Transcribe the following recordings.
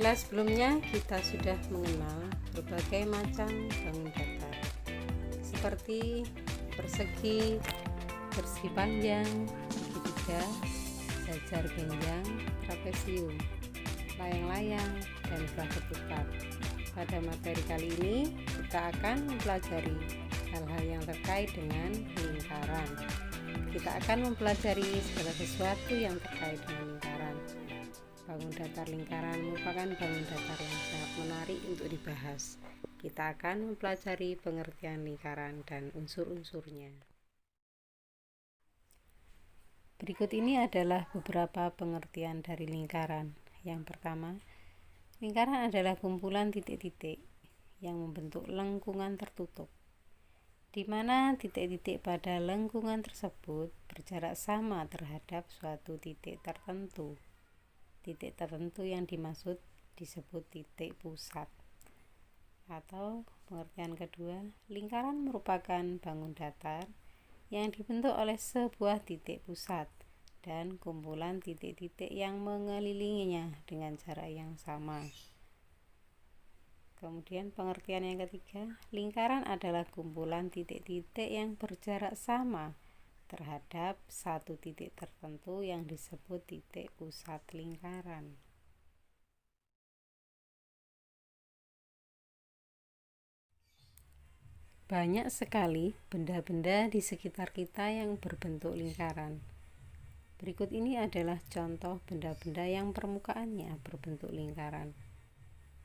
kelas sebelumnya kita sudah mengenal berbagai macam bangun datar seperti persegi, persegi panjang, segitiga, jajar genjang, trapesium, layang-layang, dan belah ketupat. Pada materi kali ini kita akan mempelajari hal-hal yang terkait dengan lingkaran. Kita akan mempelajari segala sesuatu yang terkait dengan lingkaran. Bangun datar lingkaran merupakan bangun datar yang sangat menarik untuk dibahas. Kita akan mempelajari pengertian lingkaran dan unsur-unsurnya. Berikut ini adalah beberapa pengertian dari lingkaran. Yang pertama, lingkaran adalah kumpulan titik-titik yang membentuk lengkungan tertutup, di mana titik-titik pada lengkungan tersebut berjarak sama terhadap suatu titik tertentu. Titik tertentu yang dimaksud disebut titik pusat. Atau pengertian kedua, lingkaran merupakan bangun datar yang dibentuk oleh sebuah titik pusat dan kumpulan titik-titik yang mengelilinginya dengan jarak yang sama. Kemudian pengertian yang ketiga, lingkaran adalah kumpulan titik-titik yang berjarak sama terhadap satu titik tertentu yang disebut titik pusat lingkaran. Banyak sekali benda-benda di sekitar kita yang berbentuk lingkaran. Berikut ini adalah contoh benda-benda yang permukaannya berbentuk lingkaran,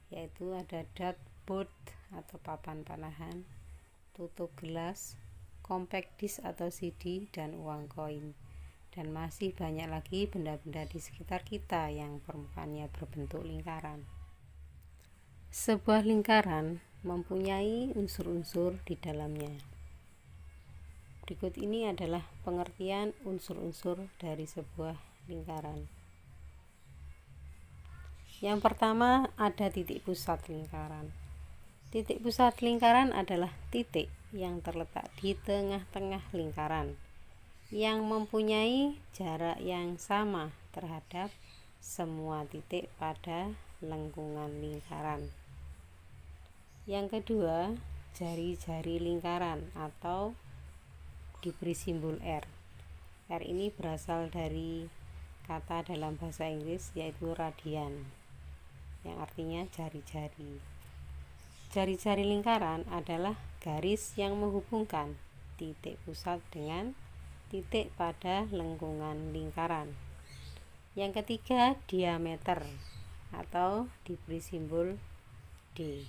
yaitu ada dartboard atau papan panahan, tutup gelas, compact disc atau CD, dan uang koin. Dan masih banyak lagi benda-benda di sekitar kita yang permukaannya berbentuk lingkaran. Sebuah lingkaran mempunyai unsur-unsur di dalamnya. Berikut ini adalah pengertian unsur-unsur dari sebuah lingkaran. Yang pertama, ada titik pusat lingkaran. Titik pusat lingkaran adalah titik yang terletak di tengah-tengah lingkaran yang mempunyai jarak yang sama terhadap semua titik pada lengkungan lingkaran. Yang kedua, jari-jari lingkaran atau diberi simbol R. R ini berasal dari kata dalam bahasa Inggris yaitu radian, yang artinya jari-jari. Jari-jari lingkaran adalah garis yang menghubungkan titik pusat dengan titik pada lengkungan lingkaran. Yang ketiga, diameter atau diberi simbol D.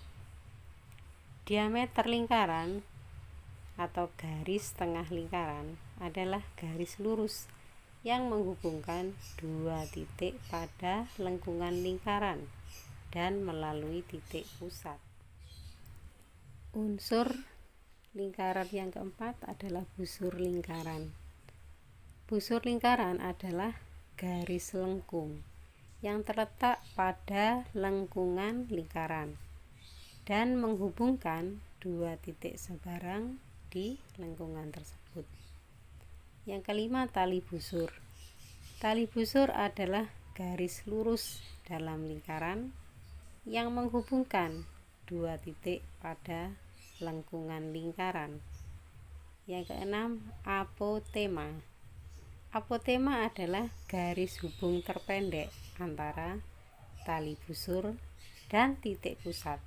Diameter lingkaran atau garis tengah lingkaran adalah garis lurus yang menghubungkan dua titik pada lengkungan lingkaran dan melalui titik pusat. Unsur lingkaran yang keempat adalah busur lingkaran. Busur lingkaran adalah garis lengkung yang terletak pada lengkungan lingkaran dan menghubungkan dua titik sebarang di lengkungan tersebut. Yang kelima, tali busur. Tali busur adalah garis lurus dalam lingkaran yang menghubungkan dua titik pada lengkungan lingkaran. Yang keenam, apotema. Apotema adalah garis hubung terpendek antara tali busur dan titik pusat,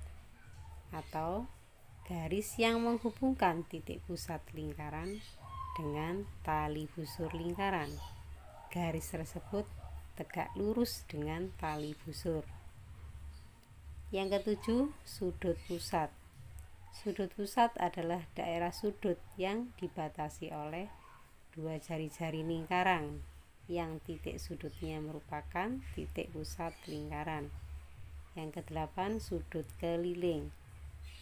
atau garis yang menghubungkan titik pusat lingkaran dengan tali busur lingkaran. Garis tersebut tegak lurus dengan tali busur. Yang ketujuh, sudut pusat. Sudut pusat adalah daerah sudut yang dibatasi oleh dua jari-jari lingkaran yang titik sudutnya merupakan titik pusat lingkaran. Yang kedelapan, sudut keliling.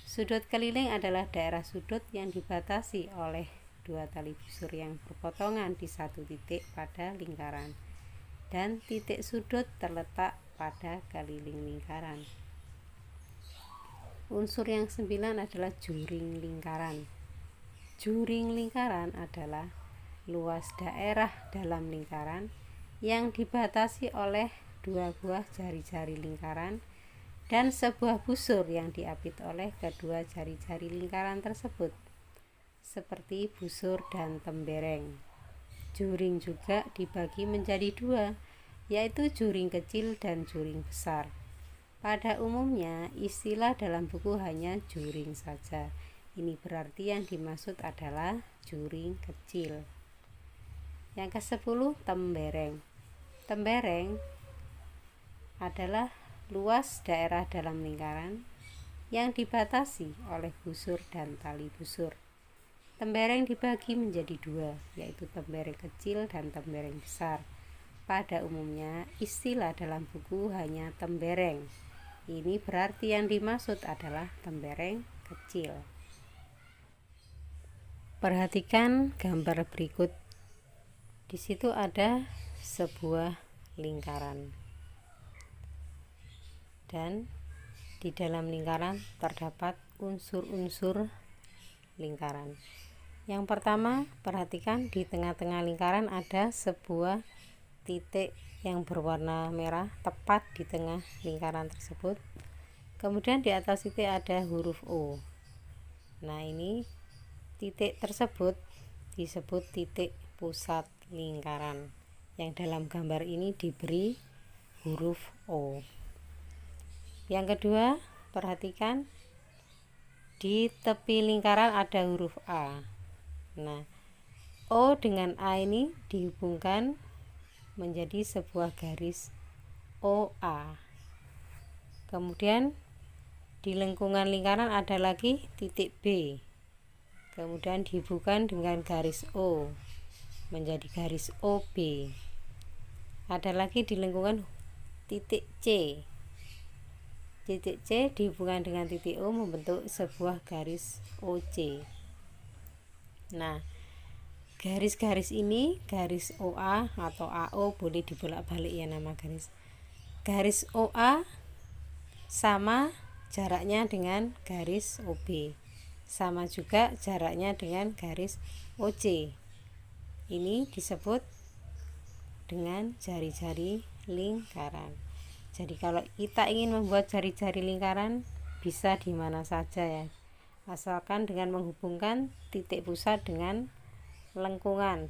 Sudut keliling adalah daerah sudut yang dibatasi oleh dua tali busur yang berpotongan di satu titik pada lingkaran dan titik sudut terletak pada keliling lingkaran. Unsur yang 9 adalah juring lingkaran. Juring lingkaran adalah luas daerah dalam lingkaran yang dibatasi oleh dua buah jari-jari lingkaran dan sebuah busur yang diapit oleh kedua jari-jari lingkaran tersebut, seperti busur dan tembereng. Juring juga dibagi menjadi dua, yaitu juring kecil dan juring besar. Pada umumnya, istilah dalam buku hanya juring saja. Ini berarti yang dimaksud adalah juring kecil. Yang ke-10, tembereng. Tembereng adalah luas daerah dalam lingkaran yang dibatasi oleh busur dan tali busur. Tembereng dibagi menjadi dua, yaitu tembereng kecil dan tembereng besar. Pada umumnya, istilah dalam buku hanya tembereng. Ini berarti yang dimaksud adalah tembereng kecil. Perhatikan gambar berikut. Di situ ada sebuah lingkaran. Dan di dalam lingkaran terdapat unsur-unsur lingkaran. Yang pertama, perhatikan di tengah-tengah lingkaran ada sebuah titik yang berwarna merah tepat di tengah lingkaran tersebut. Kemudian di atas titik ada huruf O. Nah, ini titik tersebut disebut titik pusat lingkaran, yang dalam gambar ini diberi huruf O. Yang kedua, perhatikan di tepi lingkaran ada huruf A. Nah, O dengan A ini dihubungkan menjadi sebuah garis OA. Kemudian di lengkungan lingkaran ada lagi titik B. Kemudian dihubungkan dengan garis O menjadi garis OB. Ada lagi di lengkungan titik C. Titik C dihubungkan dengan titik O membentuk sebuah garis OC. Nah, garis-garis ini, garis OA atau AO, boleh dibolak-balik ya nama garis. Garis OA sama jaraknya dengan garis OB. Sama juga jaraknya dengan garis OC. Ini disebut dengan jari-jari lingkaran. Jadi kalau kita ingin membuat jari-jari lingkaran, bisa di mana saja ya, asalkan dengan menghubungkan titik pusat dengan lengkungan,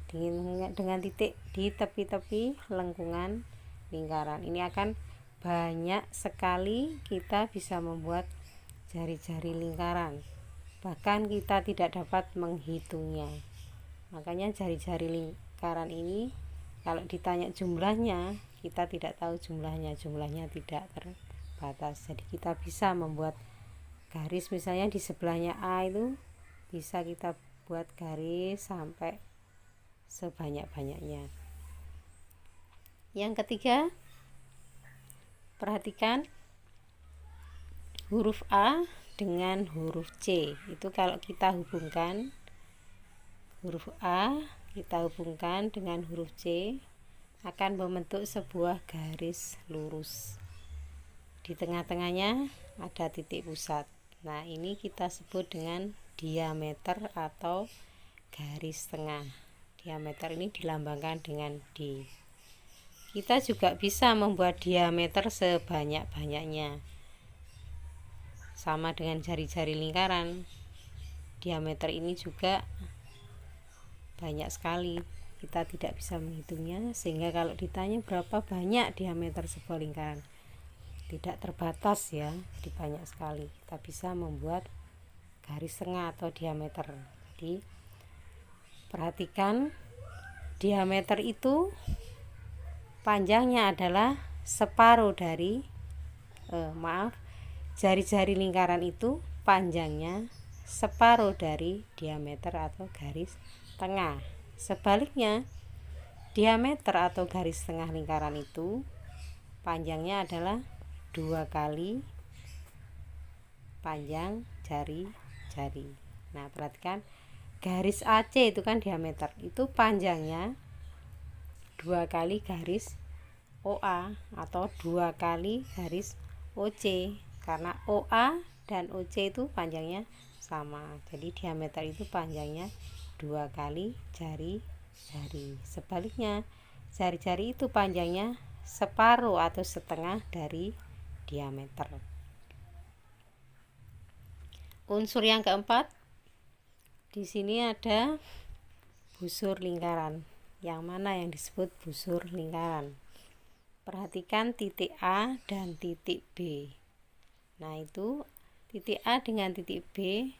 dengan titik di tepi-tepi lengkungan lingkaran. Ini akan banyak sekali kita bisa membuat jari-jari lingkaran, bahkan kita tidak dapat menghitungnya. Makanya jari-jari lingkaran ini kalau ditanya jumlahnya, kita tidak tahu jumlahnya tidak terbatas. Jadi kita bisa membuat garis, misalnya di sebelahnya A itu bisa kita buat garis sampai sebanyak-banyaknya. Yang ketiga, perhatikan huruf A dengan huruf C. Itu kalau kita hubungkan huruf A, kita hubungkan dengan huruf C, akan membentuk sebuah garis lurus. Di tengah-tengahnya ada titik pusat. Nah, ini kita sebut dengan diameter atau garis tengah. Diameter ini dilambangkan dengan D. Kita juga bisa membuat diameter sebanyak-banyaknya. Sama dengan jari-jari lingkaran, diameter ini juga banyak sekali, kita tidak bisa menghitungnya, sehingga kalau ditanya berapa banyak diameter sebuah lingkaran, tidak terbatas ya, jadi banyak sekali. Kita bisa membuat garis tengah atau diameter. Jadi perhatikan, diameter itu panjangnya adalah separuh dari jari-jari lingkaran itu panjangnya separuh dari diameter atau garis tengah. Sebaliknya, diameter atau garis tengah lingkaran itu panjangnya adalah 2 kali panjang jari-jari. Nah, perhatikan garis AC itu kan diameter, itu panjangnya 2 kali garis OA atau 2 kali garis OC, karena OA dan OC itu panjangnya sama. Jadi diameter itu panjangnya 2 kali jari-jari. Sebaliknya, jari-jari itu panjangnya separuh atau setengah dari diameter. Unsur yang keempat, di sini ada busur lingkaran. Yang mana yang disebut busur lingkaran? Perhatikan titik A dan titik B. Nah, itu titik A dengan titik B,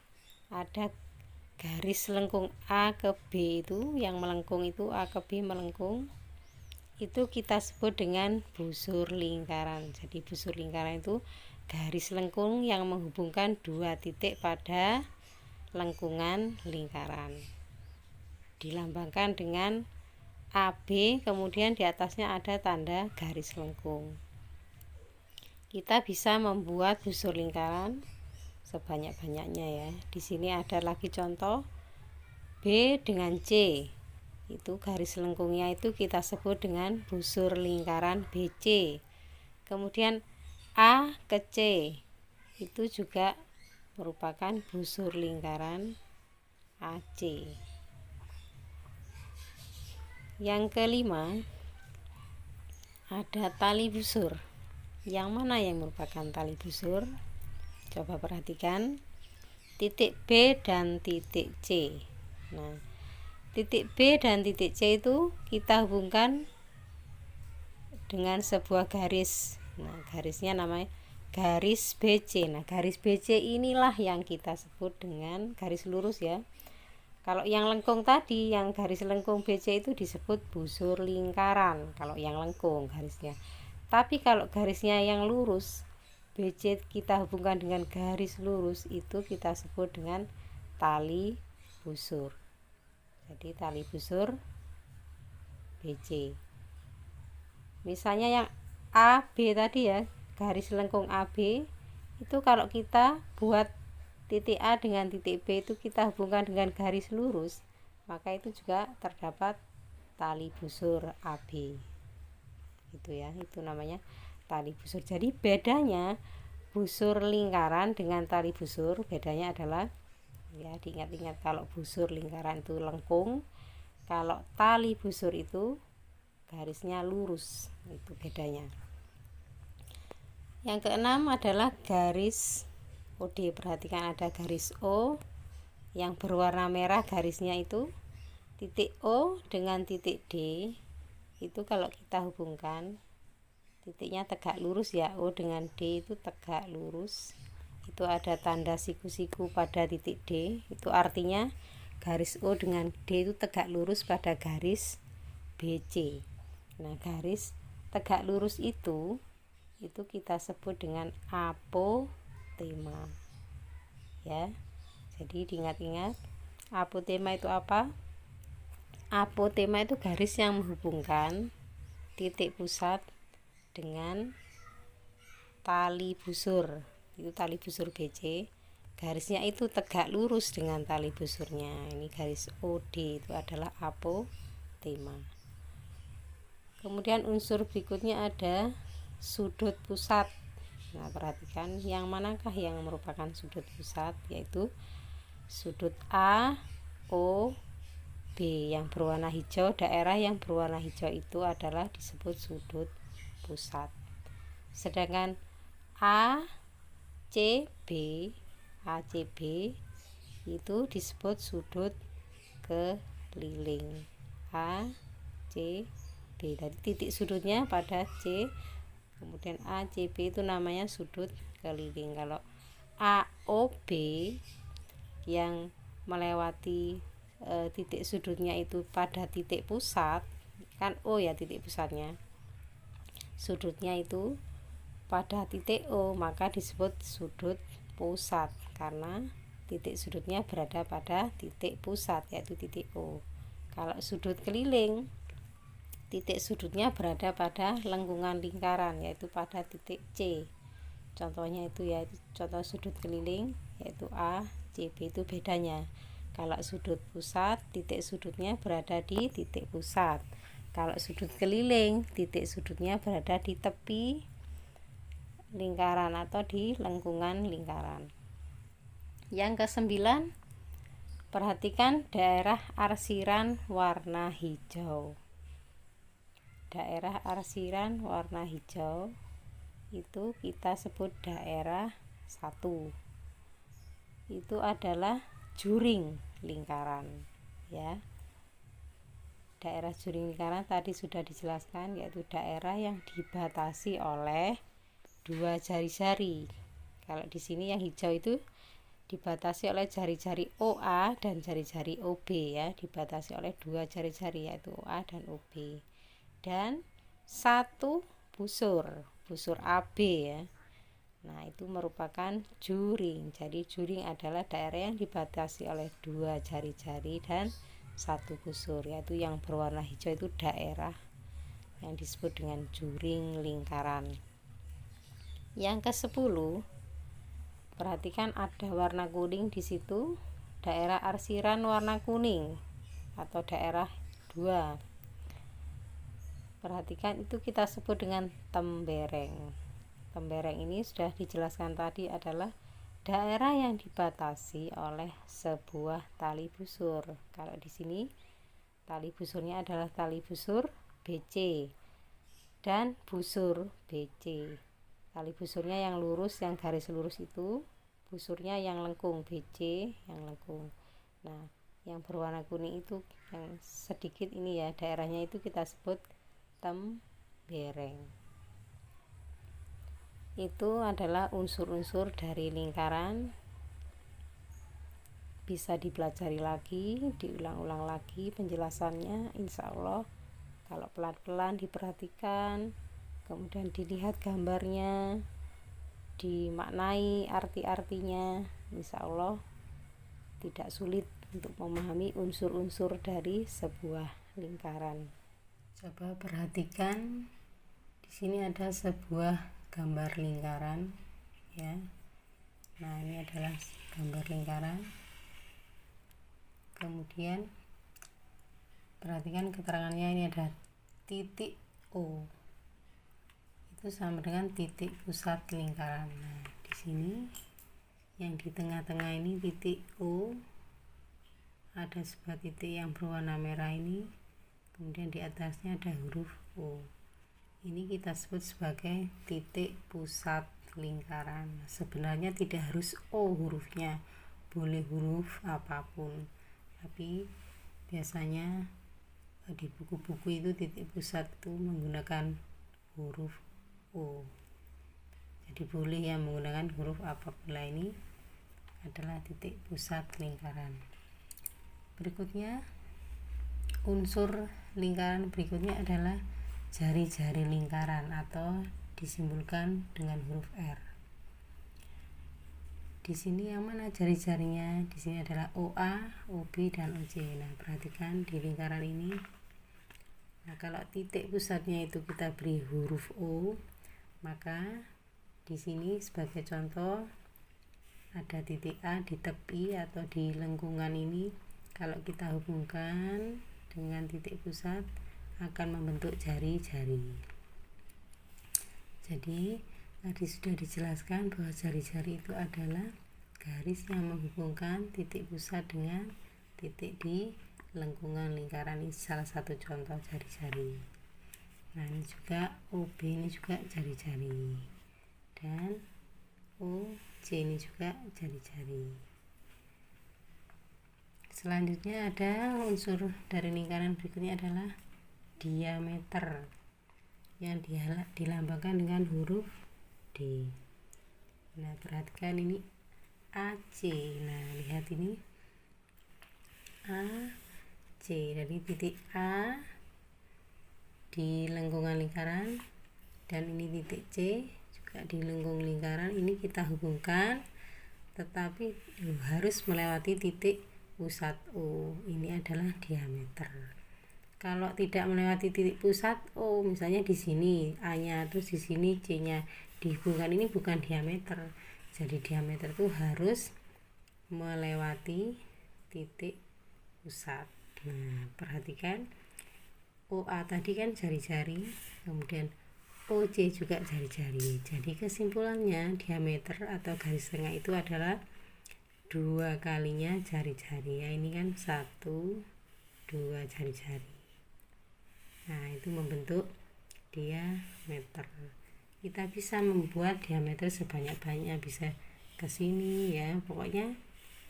ada garis lengkung A ke B, itu yang melengkung itu A ke B melengkung, itu kita sebut dengan busur lingkaran. Jadi busur lingkaran itu garis lengkung yang menghubungkan dua titik pada lengkungan lingkaran, dilambangkan dengan AB, kemudian di atasnya ada tanda garis lengkung. Kita bisa membuat busur lingkaran sebanyak-banyaknya ya. Di sini ada lagi contoh B dengan C. Itu garis lengkungnya itu kita sebut dengan busur lingkaran BC. Kemudian A ke C itu juga merupakan busur lingkaran AC. Yang kelima, ada tali busur. Yang mana yang merupakan tali busur? Coba perhatikan titik B dan titik C. Nah, titik B dan titik C itu kita hubungkan dengan sebuah garis. Nah, garisnya namanya garis BC. Nah, garis BC inilah yang kita sebut dengan garis lurus ya. Kalau yang lengkung tadi, yang garis lengkung BC itu disebut busur lingkaran. Kalau yang lengkung garisnya. Tapi kalau garisnya yang lurus, BC kita hubungkan dengan garis lurus, itu kita sebut dengan tali busur. Jadi tali busur BC. Misalnya yang AB tadi ya, garis lengkung AB, itu kalau kita buat titik A dengan titik B itu kita hubungkan dengan garis lurus, maka itu juga terdapat tali busur AB. Itu ya, itu namanya tali busur. Jadi bedanya busur lingkaran dengan tali busur, bedanya adalah ya, diingat-ingat, kalau busur lingkaran itu lengkung, kalau tali busur itu garisnya lurus. Itu bedanya. Yang keenam adalah garis OD. Perhatikan ada garis O yang berwarna merah, garisnya itu titik O dengan titik D. Itu kalau kita hubungkan titiknya tegak lurus ya, O dengan D itu tegak lurus. Itu ada tanda siku-siku pada titik D. Itu artinya garis O dengan D itu tegak lurus pada garis BC. Nah, garis tegak lurus itu kita sebut dengan apotema ya. Jadi diingat-ingat, apotema itu apa? Apotema itu garis yang menghubungkan titik pusat dengan tali busur. Itu tali busur BC, garisnya itu tegak lurus dengan tali busurnya. Ini garis OD itu adalah apotema. Kemudian unsur berikutnya ada sudut pusat. Nah, perhatikan yang manakah yang merupakan sudut pusat, yaitu sudut A, O, B yang berwarna hijau. Daerah yang berwarna hijau itu adalah disebut sudut pusat. Sedangkan A, C, B, ACB itu disebut sudut keliling. A, C, B. Dari titik sudutnya pada C, kemudian ACB itu namanya sudut keliling. Kalau AOB yang melewati titik sudutnya itu pada titik pusat, kan O ya titik pusatnya, sudutnya itu pada titik O, maka disebut sudut pusat karena titik sudutnya berada pada titik pusat, yaitu titik O. Kalau sudut keliling, titik sudutnya berada pada lengkungan lingkaran, yaitu pada titik C. Contohnya itu ya, contoh sudut keliling yaitu A, C, B. Itu bedanya. Kalau sudut pusat, titik sudutnya berada di titik pusat. Kalau sudut keliling, titik sudutnya berada di tepi lingkaran atau di lengkungan lingkaran. Yang kesembilan, perhatikan daerah arsiran warna hijau. Daerah arsiran warna hijau itu kita sebut daerah 1. itu adalah juring lingkaran ya. Daerah juring lingkaran tadi sudah dijelaskan, yaitu daerah yang dibatasi oleh dua jari-jari. Kalau di sini yang hijau itu dibatasi oleh jari-jari OA dan jari-jari OB ya, dibatasi oleh dua jari-jari yaitu OA dan OB. Dan satu busur AB ya. Nah, itu merupakan juring. Jadi juring adalah daerah yang dibatasi oleh dua jari-jari dan satu busur, yaitu yang berwarna hijau itu daerah yang disebut dengan juring lingkaran. Yang ke-10, perhatikan ada warna kuning di situ, daerah arsiran warna kuning atau daerah 2. Perhatikan itu kita sebut dengan tembereng. Tembereng ini sudah dijelaskan tadi adalah daerah yang dibatasi oleh sebuah tali busur. Kalau di sini tali busurnya adalah tali busur BC dan busur BC. Tali busurnya yang lurus, yang garis lurus itu, busurnya yang lengkung BC, yang lengkung. Nah, yang berwarna kuning itu yang sedikit ini ya, daerahnya itu kita sebut tembereng. Itu adalah unsur-unsur dari lingkaran. Bisa dipelajari lagi, diulang-ulang lagi penjelasannya, insya Allah kalau pelan-pelan diperhatikan, kemudian dilihat gambarnya, dimaknai arti-artinya, insya Allah tidak sulit untuk memahami unsur-unsur dari sebuah lingkaran. Coba perhatikan, di sini ada sebuah gambar lingkaran ya. Nah, ini adalah gambar lingkaran. Kemudian perhatikan keterangannya, ini ada titik O. Itu sama dengan titik pusat lingkaran. Nah, di sini yang di tengah-tengah ini titik O. Ada sebuah titik yang berwarna merah ini. Kemudian di atasnya ada huruf O. Ini kita sebut sebagai titik pusat lingkaran. Sebenarnya tidak harus O hurufnya, boleh huruf apapun, tapi biasanya di buku-buku itu titik pusat itu menggunakan huruf O. Jadi boleh ya menggunakan huruf apapun lah. Ini adalah titik pusat lingkaran. Berikutnya, unsur lingkaran berikutnya adalah jari-jari lingkaran atau disimbolkan dengan huruf R. Di sini yang mana jari-jarinya? Di sini adalah OA, OB dan OC. Nah, perhatikan di lingkaran ini. Nah, kalau titik pusatnya itu kita beri huruf O, maka di sini sebagai contoh ada titik A di tepi atau di lengkungan ini. Kalau kita hubungkan dengan titik pusat akan membentuk jari-jari. Jadi tadi sudah dijelaskan bahwa jari-jari itu adalah garis yang menghubungkan titik pusat dengan titik di lengkungan lingkaran. Ini salah satu contoh jari-jari. Nah, ini juga OB, ini juga jari-jari, dan OC ini juga jari-jari. Selanjutnya ada unsur dari lingkaran berikutnya adalah diameter yang dilambangkan dengan huruf D. Nah, perhatikan ini AC. Nah, lihat ini AC, dari titik A di lengkungan lingkaran dan ini titik C juga di lengkung lingkaran. Ini kita hubungkan, tetapi harus melewati titik pusat O. Ini adalah diameter. Kalau tidak melewati titik pusat O, misalnya di sini A-nya, terus di sini C-nya dihubungkan, ini bukan diameter. Jadi diameter itu harus melewati titik pusat. Nah, perhatikan OA tadi kan jari-jari, kemudian OC juga jari-jari. Jadi kesimpulannya diameter atau garis tengah itu adalah 2 kalinya jari-jari. Ya, ini kan 1, 2 jari-jari. Nah, itu membentuk diameter. Kita bisa membuat diameter sebanyak-banyak, bisa ke sini ya. Pokoknya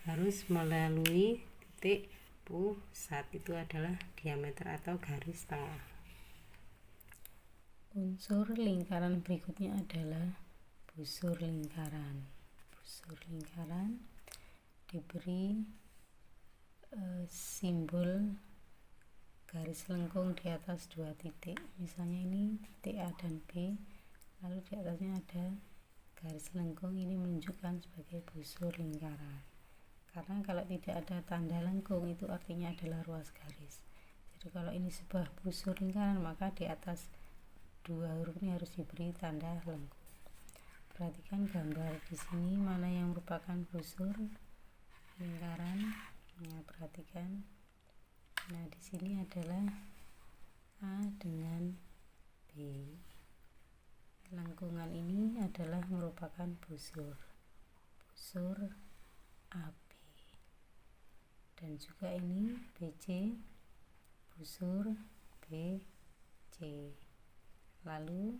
harus melalui titik pusat, itu adalah diameter atau garis tengah. Unsur lingkaran berikutnya adalah busur lingkaran. Busur lingkaran diberi simbol garis lengkung di atas 2 titik. Misalnya ini titik A dan B, lalu di atasnya ada garis lengkung, ini menunjukkan sebagai busur lingkaran. Karena kalau tidak ada tanda lengkung itu artinya adalah ruas garis. Jadi kalau ini sebuah busur lingkaran, maka di atas 2 huruf ini harus diberi tanda lengkung. Perhatikan gambar di sini mana yang merupakan busur lingkaran. Nah, perhatikan. Nah, di sini adalah A dengan B. Lengkungan ini adalah merupakan busur AB. Dan juga ini BC, busur BC. Lalu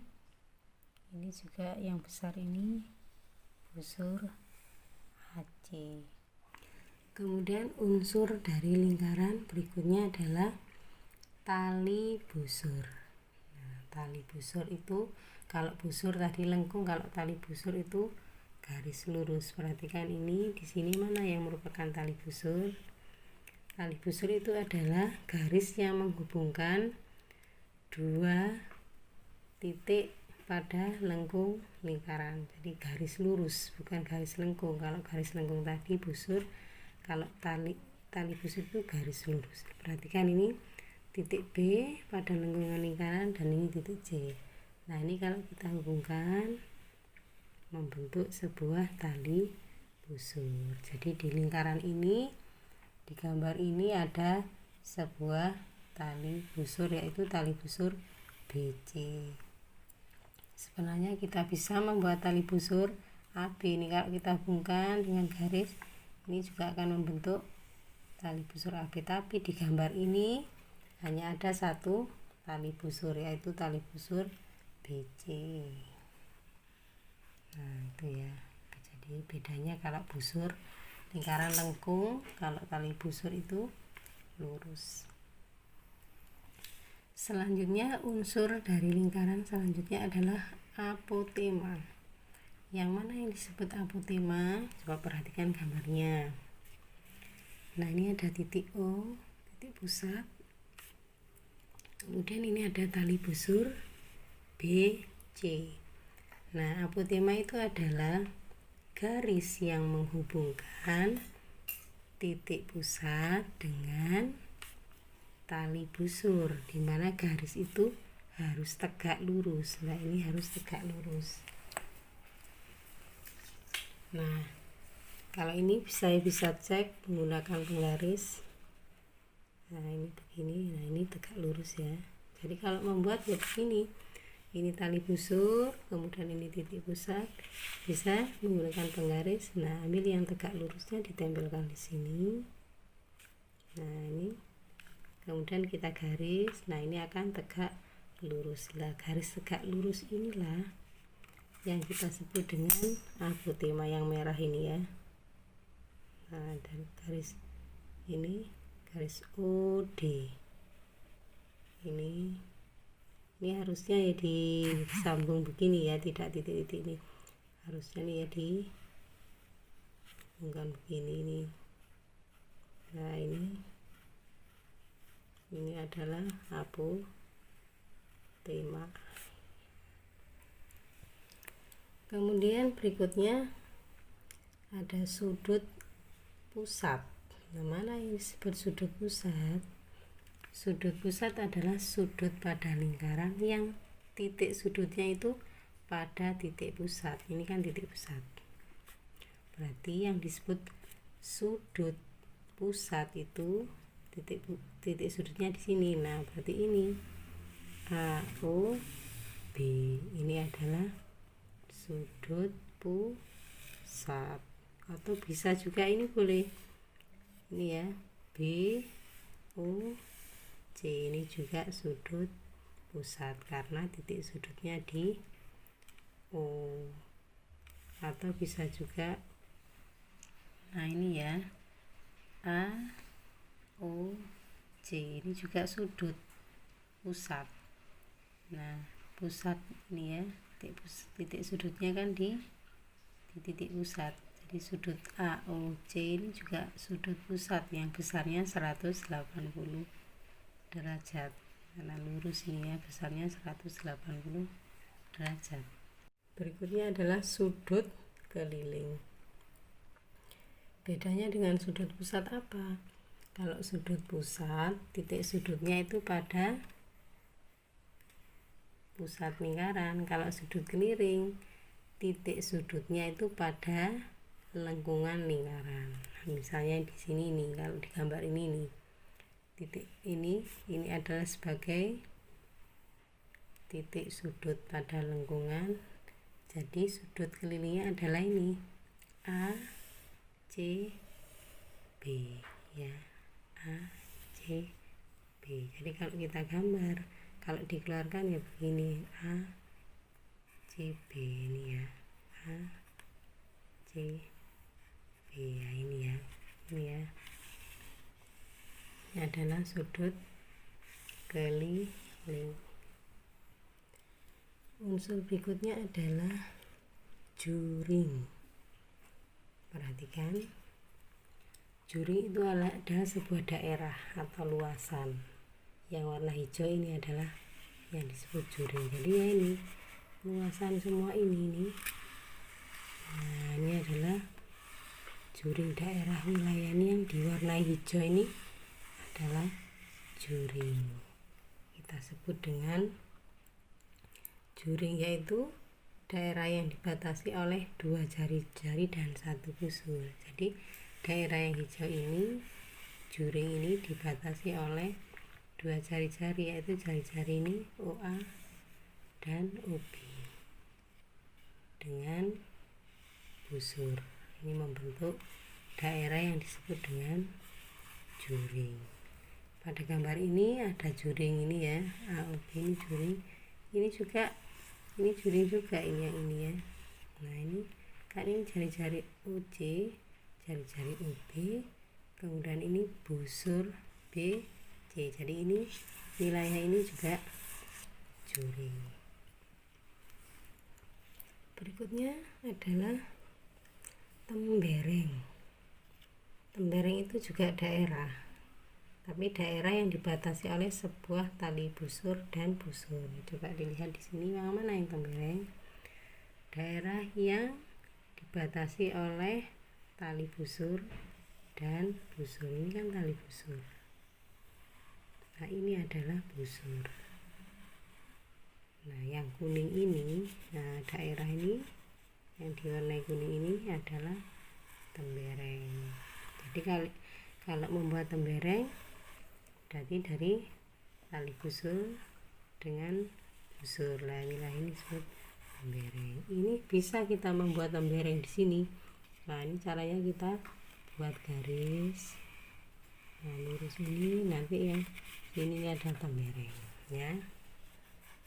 ini juga yang besar ini busur AC. Kemudian unsur dari lingkaran berikutnya adalah tali busur. Nah, tali busur itu, kalau busur tadi lengkung, kalau tali busur itu garis lurus. Perhatikan ini di sini mana yang merupakan tali busur. Tali busur itu adalah garis yang menghubungkan 2 titik pada lengkung lingkaran. Jadi garis lurus, bukan garis lengkung. Kalau garis lengkung tadi busur, kalau tali busur itu garis lurus. Perhatikan ini titik B pada lengkungan lingkaran dan ini titik C. Nah, ini kalau kita hubungkan membentuk sebuah tali busur. Jadi di lingkaran ini, di gambar ini ada sebuah tali busur, yaitu tali busur BC. Sebenarnya kita bisa membuat tali busur AB. Ini kalau kita hubungkan dengan garis, ini juga akan membentuk tali busur AB, tapi di gambar ini hanya ada satu tali busur, yaitu tali busur BC. Nah, itu ya. Jadi bedanya kalau busur lingkaran lengkung, kalau tali busur itu lurus. Selanjutnya unsur dari lingkaran selanjutnya adalah apotema. Yang mana yang disebut apotema? Coba perhatikan gambarnya. Nah, ini ada titik O, titik pusat. Kemudian ini ada tali busur BC. Nah, apotema itu adalah garis yang menghubungkan titik pusat dengan tali busur, di mana garis itu harus tegak lurus. Nah, ini harus tegak lurus. Nah, kalau ini saya bisa cek menggunakan penggaris. Nah, ini begini. Nah, ini tegak lurus ya. Jadi kalau membuat ya begini. Ini tali busur, kemudian ini titik pusat. Bisa menggunakan penggaris. Nah, ambil yang tegak lurusnya ditempelkan di sini. Nah, ini. Kemudian kita garis. Nah, ini akan tegak lurus. Lah, garis tegak lurus inilah yang kita sebut dengan apotema yang merah ini ya. Nah, dan garis ini garis OD ini harusnya ya disambung begini ya, tidak titik-titik ini, harusnya nih ya disambungkan begini ini. Nah, ini adalah apotema. Kemudian berikutnya ada sudut pusat. Nah, mana yang disebut sudut pusat? Sudut pusat adalah sudut pada lingkaran yang titik sudutnya itu pada titik pusat. Ini kan titik pusat. Berarti yang disebut sudut pusat itu titik sudutnya di sini. Nah, berarti ini A, O, B. Ini adalah sudut pusat. Atau bisa juga ini boleh ini ya, B, O, C. Ini juga sudut pusat karena titik sudutnya di O. Atau bisa juga, nah ini ya, A O C. Ini juga sudut pusat. Nah, pusat ini ya, titik sudutnya kan di titik pusat. Jadi sudut A O C ini juga sudut pusat yang besarnya 180 derajat. Karena lurus ini ya, besarnya 180 derajat. Berikutnya adalah sudut keliling. Bedanya dengan sudut pusat apa? Kalau sudut pusat, titik sudutnya itu pada pusat lingkaran. Kalau sudut keliling, titik sudutnya itu pada lengkungan lingkaran. Misalnya di sini nih, kalau di gambar ini nih, titik ini adalah sebagai titik sudut pada lengkungan. Jadi sudut kelilingnya adalah ini, A C B ya, A C B. Jadi kalau kita gambar, kalau dikeluarkan ya begini, A C B ini ya, A C B ya, ini ya, ini adalah sudut keliling. Unsur berikutnya adalah juring. Perhatikan, juring itu adalah sebuah daerah atau luasan. Yang warna hijau ini adalah yang disebut juring. Jadi ya ini luasan semua ini. Nah, ini adalah juring, daerah wilayah ini yang diwarnai hijau ini adalah juring. Kita sebut dengan juring, yaitu daerah yang dibatasi oleh 2 jari-jari dan 1 busur. Jadi daerah yang hijau ini, juring ini dibatasi oleh 2 jari-jari, yaitu jari-jari ini OA dan OB dengan busur. Ini membentuk daerah yang disebut dengan juring. Pada gambar ini ada juring ini ya, AOB ini juring. Ini juring juga, ini yang ini ya. Nah, ini kan ini jari-jari OC, jari-jari OB, kemudian ini busur BC. Jadi ini wilayah ini juga juring. Berikutnya adalah tembereng. Tembereng itu juga daerah, tapi daerah yang dibatasi oleh sebuah tali busur dan busur. Coba dilihat di sini, yang mana yang tembereng? Daerah yang dibatasi oleh tali busur dan busur. Ini kan tali busur. Nah, ini adalah busur. Nah, yang kuning ini, nah daerah ini yang diwarnai kuning ini adalah tembereng. Jadi kalau membuat tembereng, berarti dari tali busur dengan busur. Nah, inilah ini disebut tembereng. Ini bisa kita membuat tembereng di sini. Nah, ini caranya kita buat garis. Nah, lurus ini, nanti yang ini ada tembereng ya.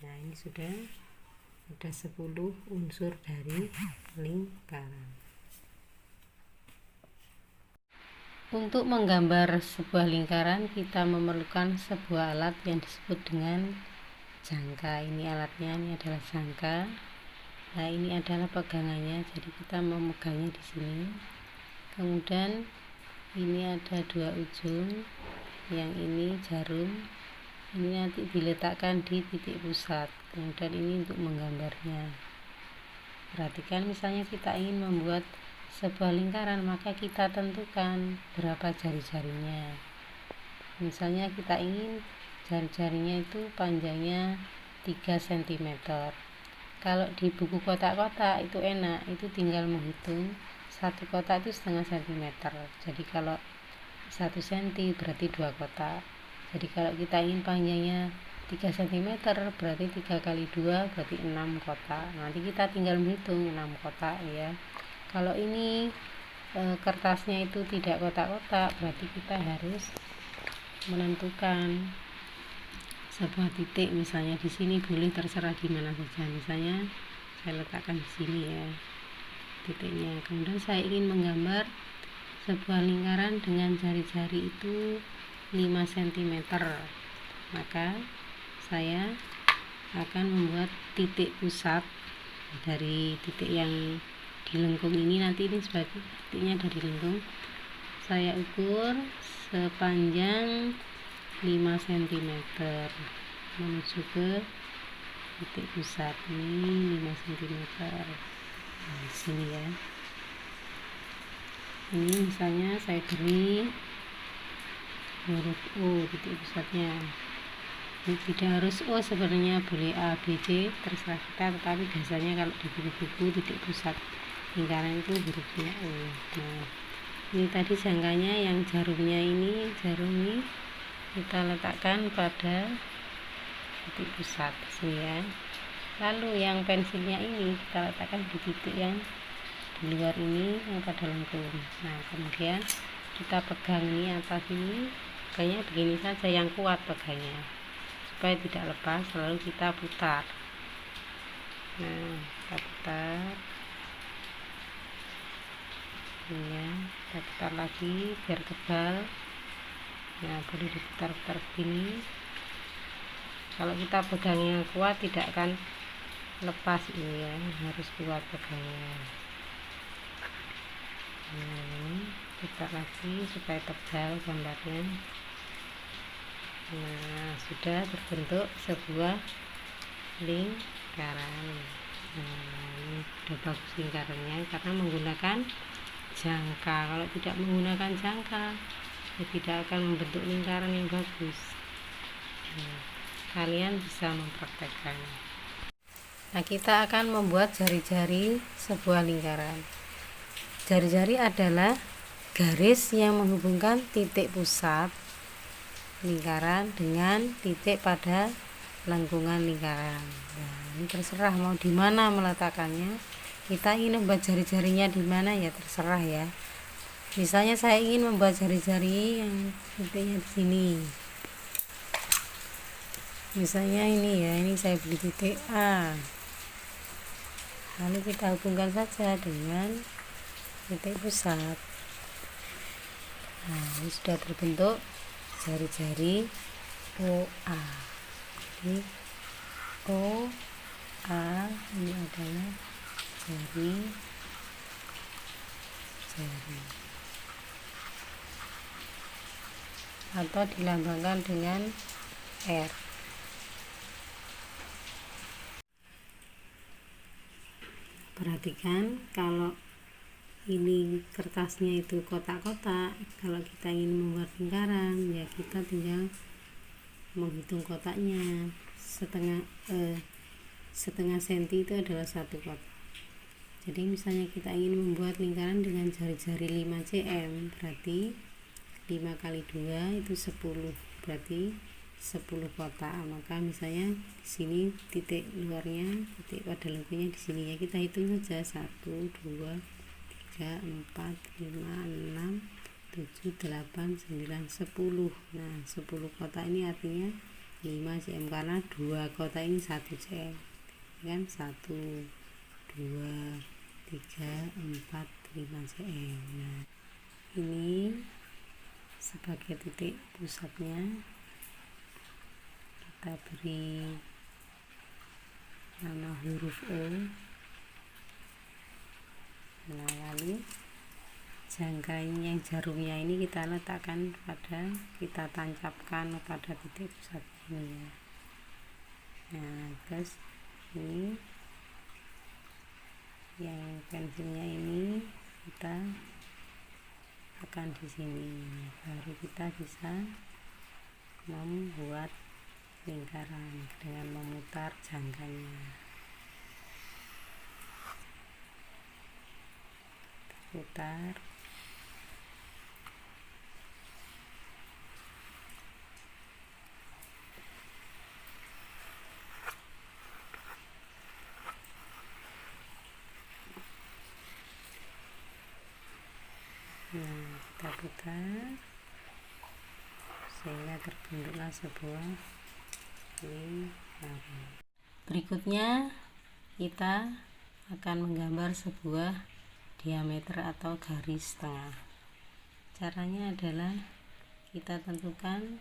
Nah, ini sudah ada 10 unsur dari lingkaran. Untuk menggambar sebuah lingkaran, kita memerlukan sebuah alat yang disebut dengan jangka. Ini alatnya, ini adalah jangka. Nah, ini adalah pegangannya, jadi kita memegangnya di sini. Kemudian ini ada 2 ujung, yang ini jarum. Ini nanti diletakkan di titik pusat. Kemudian ini untuk menggambarnya. Perhatikan, misalnya kita ingin membuat sebuah lingkaran, maka kita tentukan berapa jari-jarinya. Misalnya kita ingin jari-jarinya itu panjangnya 3 cm. Kalau di buku kotak-kotak itu enak, itu tinggal menghitung satu kotak itu setengah cm. Jadi kalau 1 cm berarti 2 kotak. Jadi kalau kita ingin panjangnya 3 cm berarti 3 kali 2 berarti 6 kotak. Nanti kita tinggal menghitung 6 kotak ya. Kalau ini kertasnya itu tidak kotak-kotak, berarti kita harus menentukan sebuah titik. Misalnya di sini, boleh terserah di mana saja. Misalnya saya letakkan di sini ya titiknya. Kemudian saya ingin menggambar sebuah lingkaran dengan jari-jari itu 5 cm. Maka saya akan membuat titik pusat dari titik yang di lengkung ini. Nanti ini sebagai titiknya dari lengkung, saya ukur sepanjang 5 cm menuju ke titik pusat ini 5 cm. Nah, di sini ya. Ini misalnya saya beri huruf O titik pusatnya. Ini tidak harus O, sebenarnya boleh A, B, C, terserah kita, tetapi biasanya kalau di buku-buku titik pusat lingkaran itu hurufnya O. Nah, ini tadi jangkanya yang jarumnya ini, jarum ini kita letakkan pada titik pusat sini ya. Lalu yang pensilnya ini kita letakkan di titik yang di luar ini yang pada lengkung. Nah, kemudian kita pegang ini atas ini, pegangnya begini saja, yang kuat pegangnya supaya tidak lepas. Lalu kita putar. Nah, kita putar ini ya, kita putar lagi biar tebal. Nah, boleh diputar-putar begini. Kalau kita pegangnya kuat tidak akan lepas ini ya, harus kuat pegangnya. Nah, ini putar lagi supaya tebal gambarnya. Nah, sudah terbentuk sebuah lingkaran. Nah, ini sudah bagus lingkarannya karena menggunakan jangka. Kalau tidak menggunakan jangka, ya tidak akan membentuk lingkaran yang bagus. Nah, kalian bisa mempraktekkan. Nah, kita akan membuat jari-jari sebuah lingkaran. Jari-jari adalah garis yang menghubungkan titik pusat lingkaran dengan titik pada lengkungan lingkaran. Nah, ini terserah mau di mana meletakkannya. Kita ingin membuat jari-jarinya di mana ya terserah ya. Misalnya saya ingin membuat jari-jari yang titiknya di sini. Misalnya ini ya, ini saya beri titik A. Lalu kita hubungkan saja dengan titik pusat. Nah, ini sudah terbentuk jari-jari OA. Jadi OA ini adalah jari atau dilambangkan dengan R. Perhatikan, kalau ini kertasnya itu kotak-kotak, kalau kita ingin membuat lingkaran ya kita tinggal menghitung kotaknya. Setengah senti itu adalah 1 kotak. Jadi misalnya kita ingin membuat lingkaran dengan jari-jari 5 cm, berarti 5 kali 2 itu 10, berarti 10 kotak. Maka misalnya di sini titik luarnya, titik pada lengkungnya di sini ya, kita hitung saja 1, 2, 3, 4, 5, 6, 7, 8, 9, 10. Nah, 10 kotak ini artinya 5 cm karena 2 kotak ini 1 cm. Kan 1, 2, 3, 4, 5 cm. Nah, ini sebagai titik pusatnya kita beri nama huruf O. Nah, lalu jangka ini yang jarumnya ini kita letakkan kita tancapkan pada titik pusat ini ya. Nah, terus ini yang pensilnya ini kita tekan di sini, baru kita bisa membuat lingkaran dengan memutar jangkanya. Putar. Nah, kita putar sehingga terbentuklah sebuah lingkaran. Berikutnya kita akan menggambar sebuah diameter atau garis tengah. Caranya adalah kita tentukan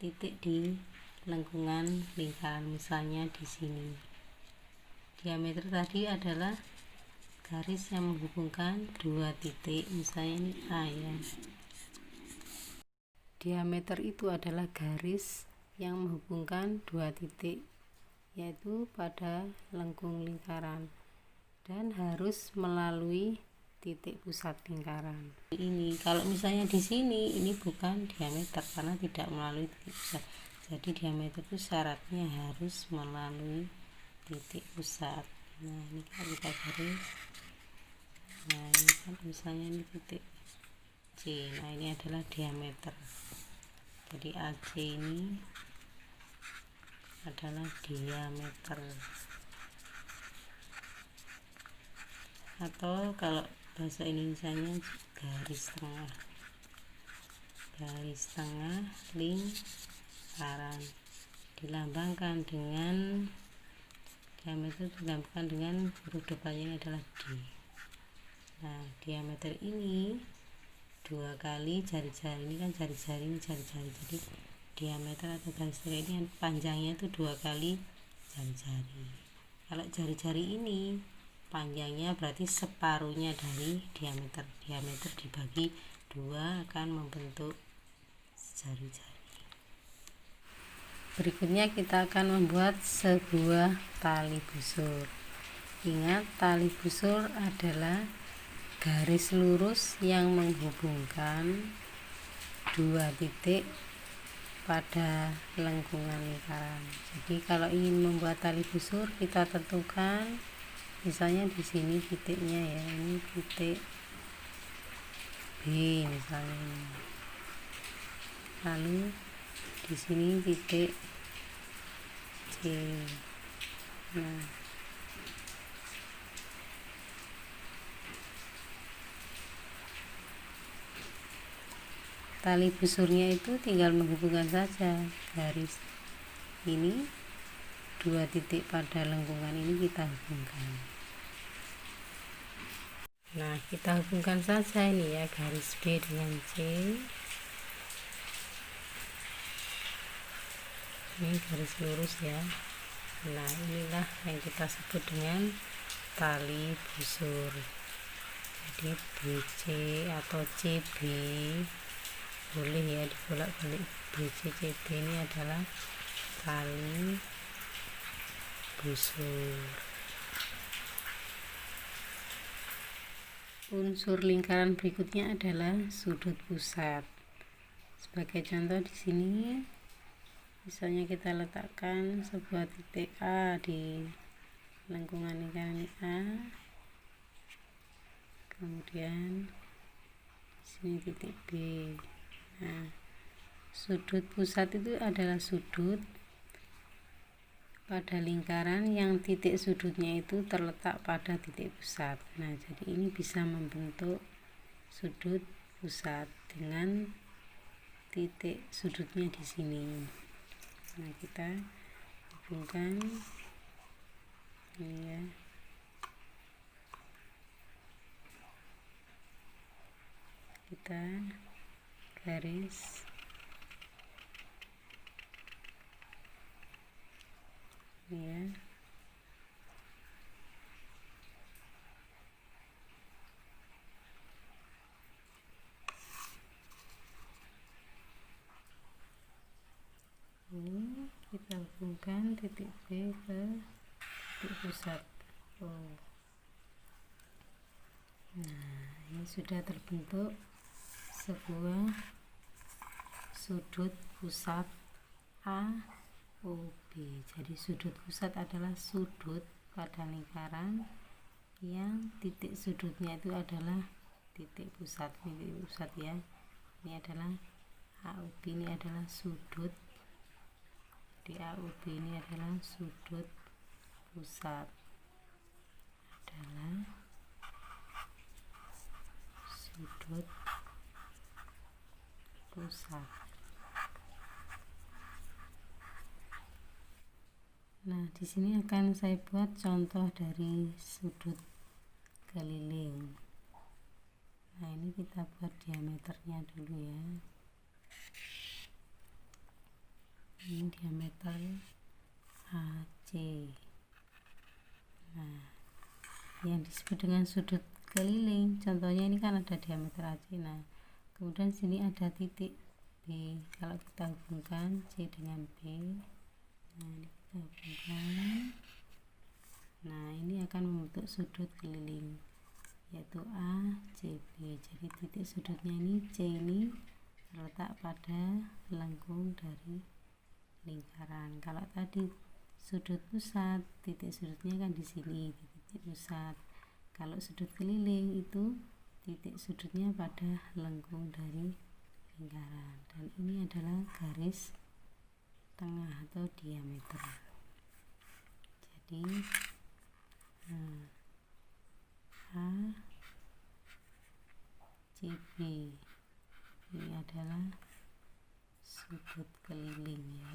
titik di lengkungan lingkaran, misalnya di sini. Diameter tadi adalah garis yang menghubungkan dua titik, misalnya ini A ya. Diameter itu adalah garis yang menghubungkan dua titik, yaitu pada lengkung lingkaran, dan harus melalui titik pusat lingkaran. Ini kalau misalnya di sini ini bukan diameter karena tidak melalui titik pusat. Jadi diameter itu syaratnya harus melalui titik pusat. Nah, ini kalau kita garis. Nah, ini kan misalnya ini titik C. Nah, ini adalah diameter. Jadi AC ini adalah diameter. Atau kalau bahasa Indonesianya garis tengah lingkaran, dilambangkan dengan diameter, dilambangkan dengan huruf depannya adalah D. Nah, diameter ini dua kali jari-jari, ini kan jari-jari, ini jari-jari, jadi diameter atau garis tengah ini panjangnya itu dua kali jari-jari. Kalau jari-jari ini panjangnya berarti separuhnya dari diameter. Diameter dibagi dua akan membentuk jari-jari. Berikutnya kita akan membuat sebuah tali busur. Ingat, tali busur adalah garis lurus yang menghubungkan dua titik pada lengkungan lingkaran. Jadi kalau ingin membuat tali busur, kita tentukan misalnya di sini titiknya ya, ini titik B misalnya. Lalu di sini titik C. Nah, tali busurnya itu tinggal menghubungkan saja garis ini, dua titik pada lengkungan ini kita hubungkan. Nah, kita hubungkan saja ini ya, garis B dengan C. Ini garis lurus ya. Nah, inilah yang kita sebut dengan tali busur. Jadi BC atau CB boleh ya dibolak-balik. BC CB ini adalah tali busur. Unsur lingkaran berikutnya adalah sudut pusat. Sebagai contoh di sini, misalnya kita letakkan sebuah titik A di lengkungan lingkaran A, kemudian di sini titik B. Nah, sudut pusat itu adalah sudut pada lingkaran yang titik sudutnya itu terletak pada titik pusat. Nah, jadi ini bisa membentuk sudut pusat dengan titik sudutnya di sini. Nah, kita hubungkan ini ya. Kita garis ini ya. Ini kita hubungkan titik B ke titik pusat. Nah, ini sudah terbentuk sebuah sudut pusat AOB. Jadi sudut pusat adalah sudut pada lingkaran yang titik sudutnya itu adalah titik pusat. Titik pusat ya. Ini adalah AOB, ini adalah sudut. Di AOB ini adalah sudut pusat. Adalah sudut pusat. Nah, di sini akan saya buat contoh dari sudut keliling. Nah, ini kita buat diameternya dulu ya. Ini diameter AC. Nah, yang disebut dengan sudut keliling, contohnya ini kan ada diameter AC. Nah, kemudian sini ada titik B. Kalau kita hubungkan C dengan B, nah ini kita hubungkan. Nah, ini akan membentuk sudut keliling, yaitu ACB. Jadi titik sudutnya ini C ini terletak pada lengkung dari lingkaran. Kalau tadi sudut pusat, titik sudutnya kan di sini, di titik pusat. Kalau sudut keliling itu titik sudutnya pada lengkung dari lingkaran. Dan ini adalah garis tengah atau diameter. Jadi ACB ini adalah sudut keliling ya.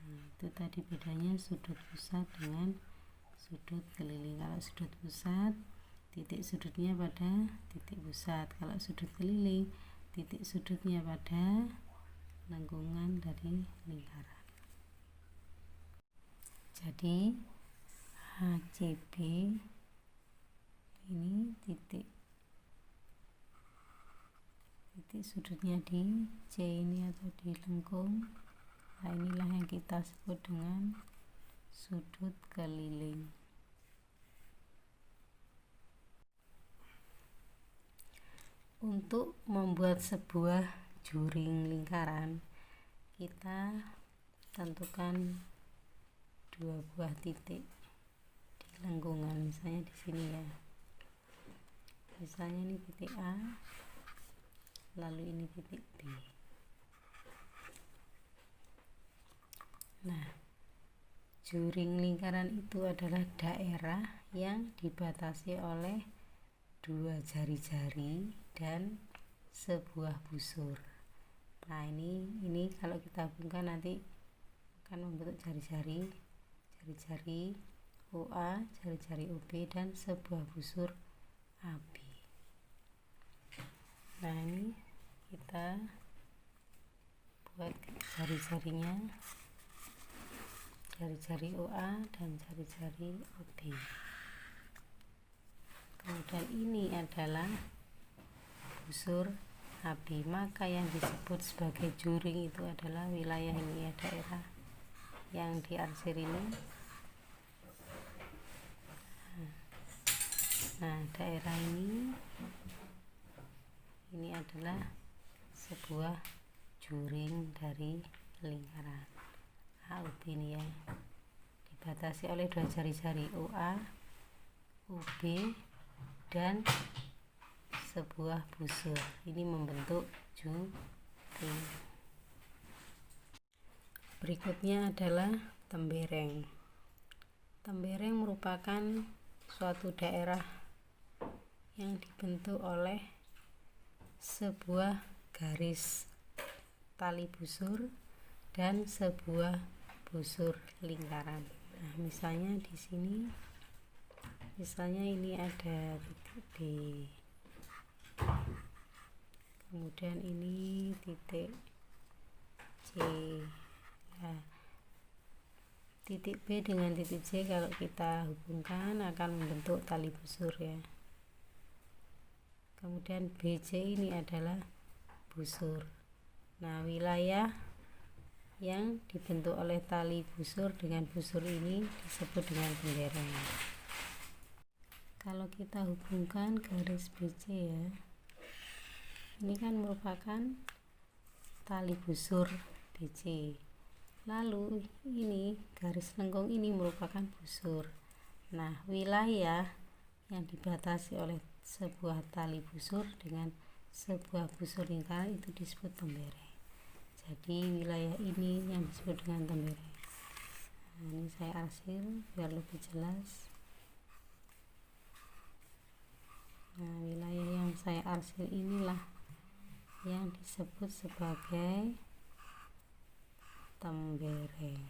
Nah, itu tadi bedanya sudut pusat dengan sudut keliling. Kalau sudut pusat, titik sudutnya pada titik pusat. Kalau sudut keliling, titik sudutnya pada lengkungan dari lingkaran. Jadi HCB ini titik sudutnya di C ini atau di lengkung. Nah, inilah yang kita sebut dengan sudut keliling. Untuk membuat sebuah juring lingkaran, kita tentukan dua buah titik di lengkungan, misalnya di sini ya. Misalnya ini titik A, lalu ini titik B. Nah, juring lingkaran itu adalah daerah yang dibatasi oleh dua jari-jari dan sebuah busur. Nah, ini kalau kita hubungkan nanti akan membentuk jari-jari OA, jari-jari OB, dan sebuah busur AB. Nah, ini kita buat jari-jarinya, jari-jari OA dan jari-jari OB. Kemudian ini adalah busur AB, maka yang disebut sebagai juring itu adalah wilayah ini ya, daerah yang diarsir ini. Nah, daerah ini adalah sebuah juring dari lingkaran AOB ini ya, dibatasi oleh dua jari-jari OA, OB, dan sebuah busur. Ini membentuk juring. Berikutnya adalah tembereng. Tembereng merupakan suatu daerah yang dibentuk oleh sebuah garis tali busur dan sebuah busur lingkaran. Nah, misalnya di sini, misalnya ini ada titik B, kemudian ini titik C. Nah, titik B dengan titik C kalau kita hubungkan akan membentuk tali busur ya. Kemudian BC ini adalah busur. Nah, wilayah yang dibentuk oleh tali busur dengan busur ini disebut dengan tembereng. Kalau kita hubungkan garis BC ya, ini kan merupakan tali busur BC. Lalu ini garis lengkung ini merupakan busur. Nah, wilayah yang dibatasi oleh sebuah tali busur dengan sebuah busur lingkaran itu disebut tembereng. Jadi wilayah ini yang disebut dengan tembereng. Nah, ini saya arsir biar lebih jelas. Nah, wilayah yang saya arsir inilah yang disebut sebagai tembereng.